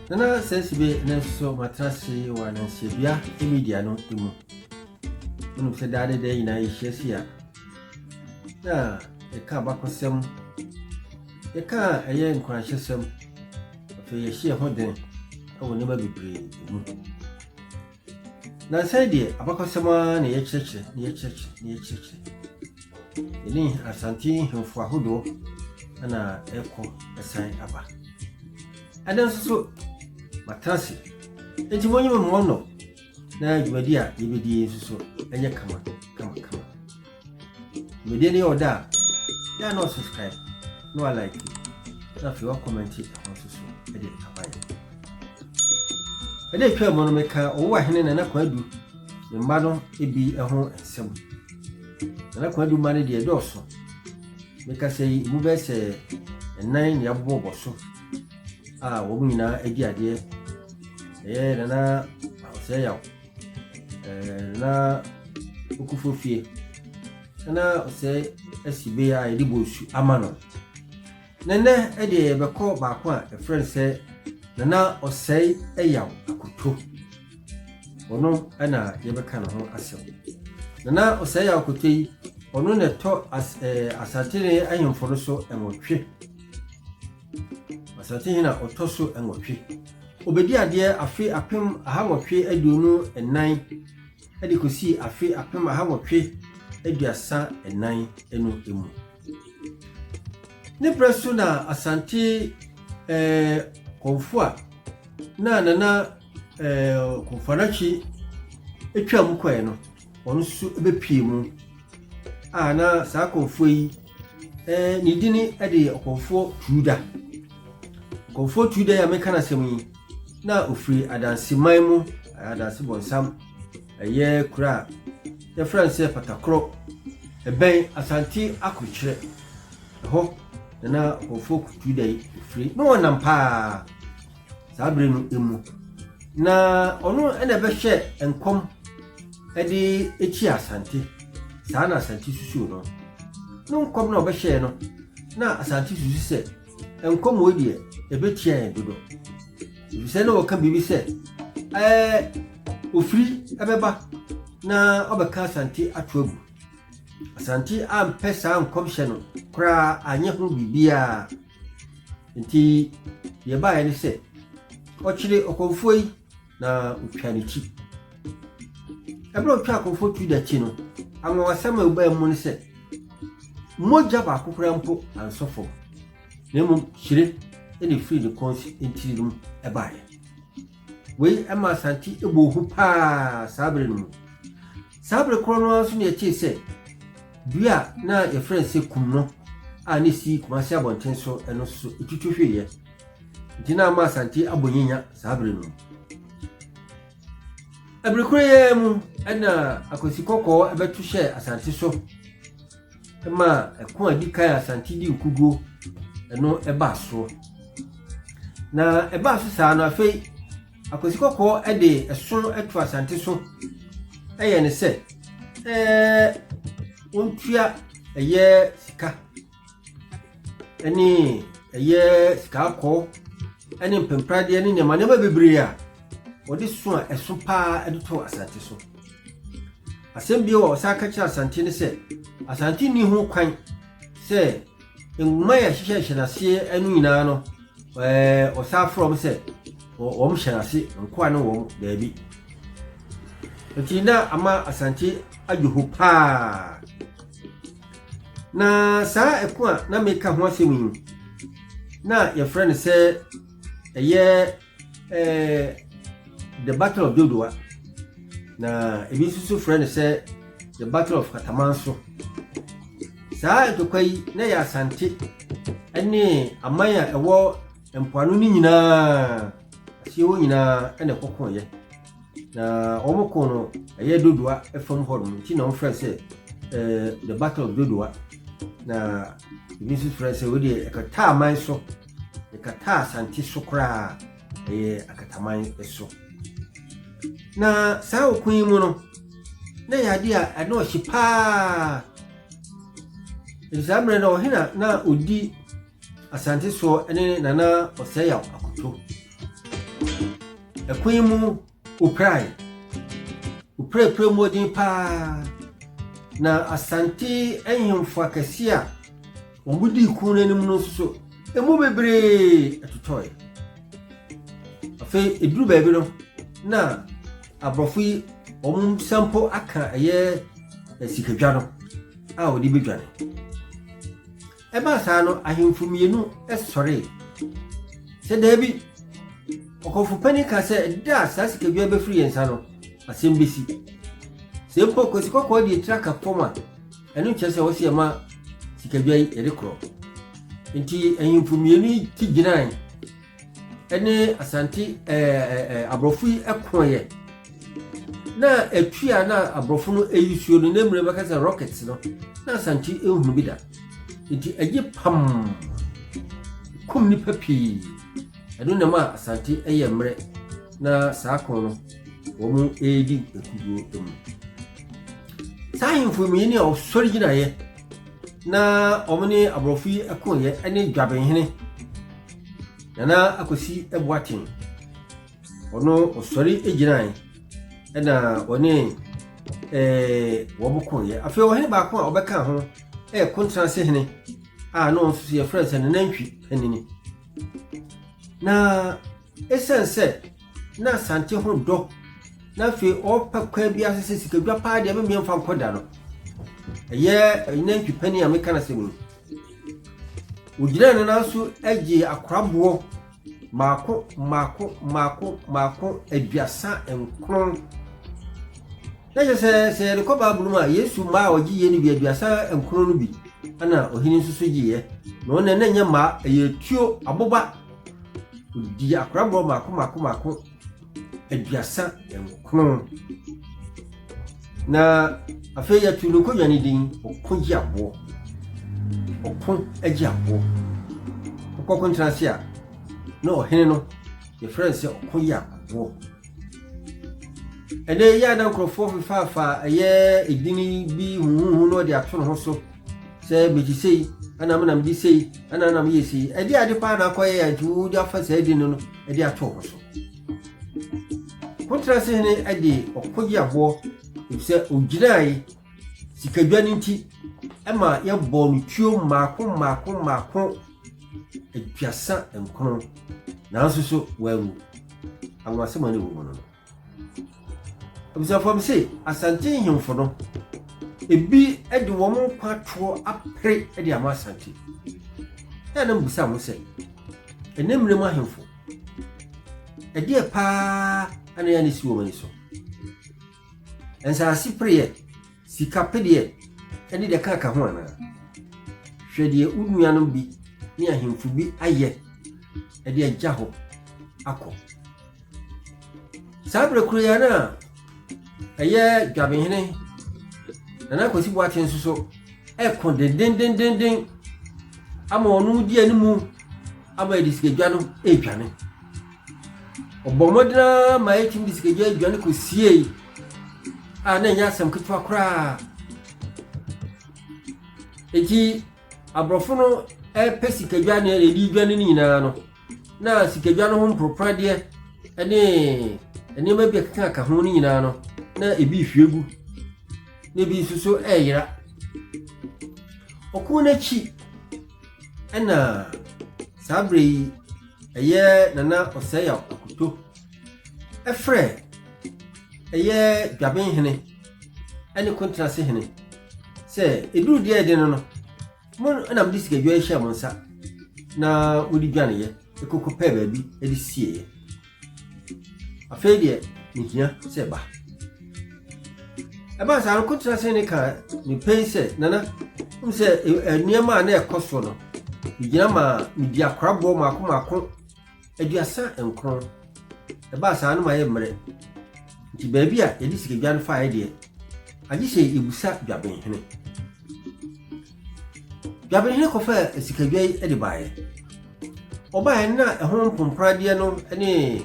Nana says be so matrasi one and Sibia immediano imu. When you said that day in I shares here. Now, a car back of some. A car a young conscious some. For your sheer holding, I will never be brave. Now, say, dear, about someone near church. Any Ashanti for Hudo and a echo a sign about. And then so. Matrasi enti wonyi mo no na dwadi a yebedi so enye kama media ni oda ya no subscribe no like na fi wa comment on so e dey tabai e dey twa mo no meka o wa hene na kwadu me mba no ebi ho ensem na kwadu mane dey do so meka sei mu be se enan ya bobo so wo mu nyina edi ade na Osei Yaw na ukufofie na Osei asibe ya edi bosu amano nene ede beko baako a friend say na Osei Yaw Akoto ono ana yebeka no ho asem na Osei Yaw Akoto yi ono ne to asante ne ahemforo so enwotwe asante hina otoso enwotwe obedi ade afi apem ahawotwe aduonu enan ade kosi afi apem ahawotwe aduasa enan enu emu ne preso na asante konfua na konfanachi etwa mu kwae no ono su ebepie mu na saa konfo yi ni dini ade konfo tuda konfo tuda ya meka na semi na ofri adansi maimu adansi bonsam eye kura ya france patakro ben asanti akuchire ho na konfo tuda yi ofri no nampa sabre no emu na ono ena be hye enkom ade echi asante saa na asante susu no nkom na obehye no na asante susu se enkom odie ebetia dodo se no ka bibi se ofri ebeba na obeka asante atoagu asante ampesa nkom hye no kra anye ho bibia nti ye ba ye se ochire okonfoi na otwaniti ebro otwa okonfo tu da chi no anwa wasama uba mu ne se moja ba kokora mpo ansofo nemu hire ene free the cons intirum ebaye we ama asante ebo hu pa sabre no sabre krono aso ne chi se dua na ye friend se kum no ani si kumasi abonten so eno so etutwehwe dina ma asante abonyinya sabre no abrikure mu ana akosi kokko ebetu hye asante so ma ekon adika asante di ukugo eno eba so na eba so saa no afei akosi kokko ede eson etu asante so eye ne se ontua eye sika eni eye sika ko eni mpemprade eni nyama ne ba bebre a odi so a eso pa edo asante so asembie wo saka cha asante ne se asante ni ho kwan se enuma ya hihye nase anu nyina no osa from se wo mhyenase nko ane wo daabi etina ama asante ajuhu pa na saa eko a na meka ho asemi na your friend say the battle of Dodowa na ebi susu friend say the battle of Katamanso saa etokwai na ya asante ene amaya ewo empoano ni nyina asiewo nyina ene kokon ye na omoko no Dodowa efam hodum ti na friend say the battle of Dodowa na ebi susu friend say we dey ekata amanso ekata asante sokra akataman eso na saa okun mu no na yade a ano hipa examine no hina na odi asante so ene nana Osei Yaw Akoto ekwan mu oprai modin pa na Asante ehemfo akasi a ombudi ku nanim no so emu bebre atotoy afi eduru baabi no na abrofo yi sampo aka eye sikadwa no a odi bedwane eba saa no ahemfo mienu esore se dabi okofu panika se da saa sikadwa be free yensa no asembesi se mpo kosikoko di traka poma enu chese wo se ma sikadwa yi erekro nti ahemfo mienu ti ginan ene Asante abrofo yi ekoye na etua na abrofo no eyisuo no nemre bakasa rockets no na Asante ehunu bi da nti agi pam kum ni papi enu na ma Asante eyemre na saako no wo mu edi ekugo emu sayin fu mi ni o sori gina ye na omni abrofo yi ekoye ene dwabenhene na akosi ebuatin ono osori eginan na oni wobukoye afi o hene ba ko a obeka ho contrast hene no so ye friends na nantwi anini na essence na Asante ho do na fi o pakwa bi asese sikadwa pa de me mfa nkoda no ye nantwi pani a meka na semu ugina na so agi akorabo mako aduasa enkron na se ko Bible ma Yesu ma ogi ye ni bi aduasa enkron no bi ana ohini susu giye no na nya ma eyetuo aboba udi akorabo mako aduasa enkron na afeya tulu ko yani din okoji abo okon agi abo okon transia no hene no ye friends okoji abo ene ya na nkrofo fifa ye edini bi hu no de ato no so se beji sei ana me na me sei ana na me yesi edi ade pa na akoye ya ju di afa se edini no edi ato ho so kontra se ne ade okoji abo se ogirai sikadwa nti ema ye bo no tuo mako aduasa enkron na nso so waru anwasema ne wo no obisa fam say Asante himfo no ebi ede wo mo kwatro apre ede ama Asante na mbusa mo say enemre mo himfo ede pa ana ya ni si wo mani so ensa asipre sikapede ede de kaka ho ana hwede unuanom bi ni ahimfo bi aye ede agya ho akọ sabre kuya na eye dwabenhene na kosi boaten so ekon den ama onu di animu ama disikejwa no edwane obomodina ma etim disikejwa edwane ko sie na nya asem ketwa kra eji abrofo no pesikejwa na edi dwane ni nyina no na sikejwa no ho proprade ene ma bi aka ho ni nyina no na ebi hwegu na bi suso eyira okuna chi ana sabre eye nana Osei Yaw Akoto efre eye dwabenhene ene contrast hene se eduru de ede no mo na mdi sikadwa ehia monsa na odi dwane ye ekokopa baabi edi sie afedie nhia se ba eba sa contrast ne ka ni pense nana se niema na ekoso no igina ma midi akorabo mako aduasa enkron eba sa no ma ye mre nti baabi a edi sikadwa no fa de agi se ebusa dwabenhene ko fa sikadwa edi baaye oba na ehon pomprade no ene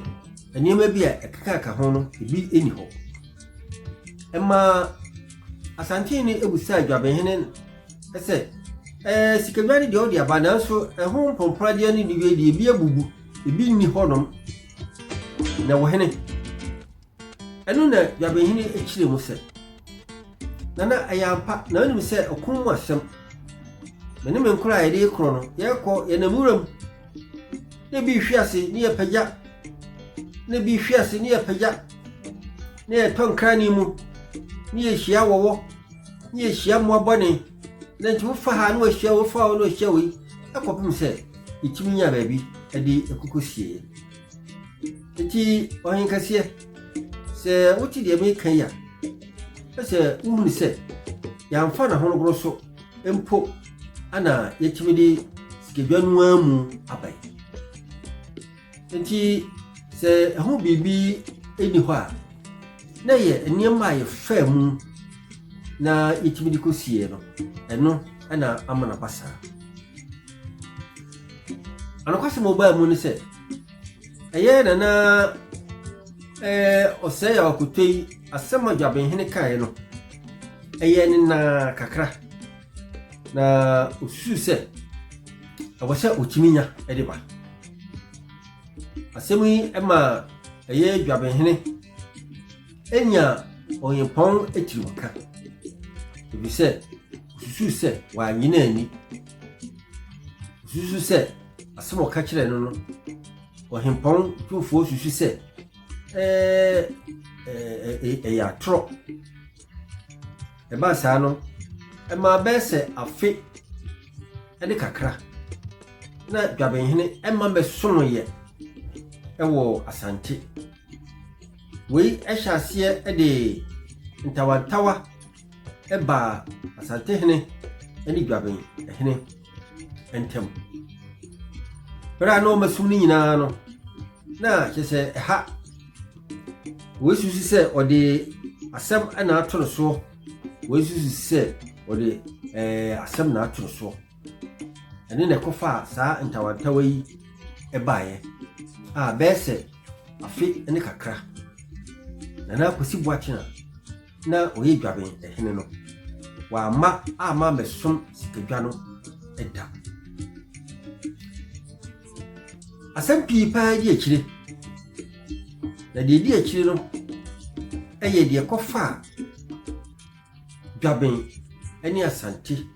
niema bi a ekaka ho no ebi eni ho ema Asante ni ebusa dwabenhene ese sikadwa ni de odi aba na so ehon pomprade ni de ebi abubu ebi ni honom na wohene eno na dwabenhene ekire mu se na ayampa na onim se okun mu asem me ne me nkura yede kro no yekọ yenamuram ne bi hwiase ne yapagya ne bi hwiase ne yapagya ne yetonkrani mu ne yehia wowo ne yehia moabone na nti wo fa ha no hia wo fa wo no hia wi akopim se itimi nya baabi ade ekukosie eti ohinkase se wuti de me kan ya se uhunu se yamfa na hono gro so empo ana yetimi de sikedwanu amu abai enti se ho bibi eni ho a na ye enema ye famu na yetimi de kosie no eno ana amana pasa anakwase mobile mu ni se eye na Osei Yaw Akoto asema dwabenhene kae no eye ni na kakra na osusu se awose otiminya ediba asemi ema eye dwabenhene enya oyepon etiriwaka ebi se osusu se wa nyina ani osusu se asema ka kire no ohempon twofo osusu se ya tro eba saa no ema bese afi ene kakra na dwabenhene ema besono ye ewo asante we ehyaase ede ntawantawa eba asante hene ene dwabenhene entem bra no masumni nyina no na kyese ha we susu se ode asem ana atoro so we susu se ode asem na atoro so ene ne kofa saa ntawantawa yi ebaye a bese afi ene kakra na kosi boakina na oye dwaben ehene no wa ma ama mesom sikedwa no eda asem pii pa di akire na di akire no eye de kofa dwaben ene asante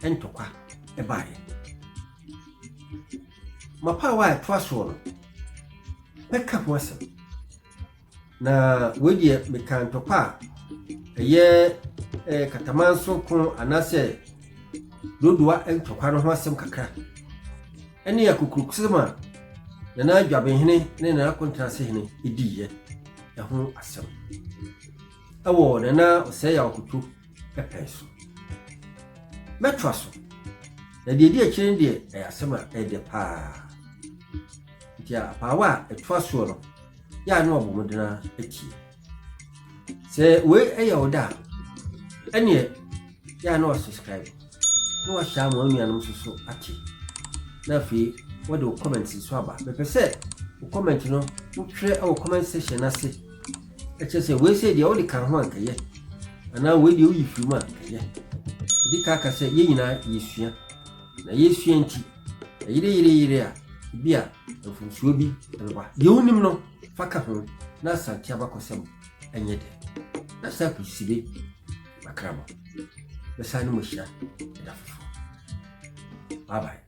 entokwa ebaye mapa wa twaso no peka ho asem na wedi mekantokwa eye katamanso kun anase dodua entokwa no ho asem kakra ene yakukukusema na dwabenhene ne na kontrase hene ediye ho asem awo na Osei Yaw Akoto epenso metwaso na di akire de asem a ede pa dia pawa etwaso no ya no obomodena eki se we eyoda ene ya no subscribe no wa sha mo anuanom so ati na fi what do comments so aba be se comment no wo tire e comment section na se eche se we se dia o di kan ho ankaye ana we di o yi firu ma ankaye di ka se ye nyina yesua na yesua nti yire a bia mfunsuo bi eba de onim no faka ho na Asante abakosem enye de na sa kwisibe makramo besa no mo hia da fofo bye bye.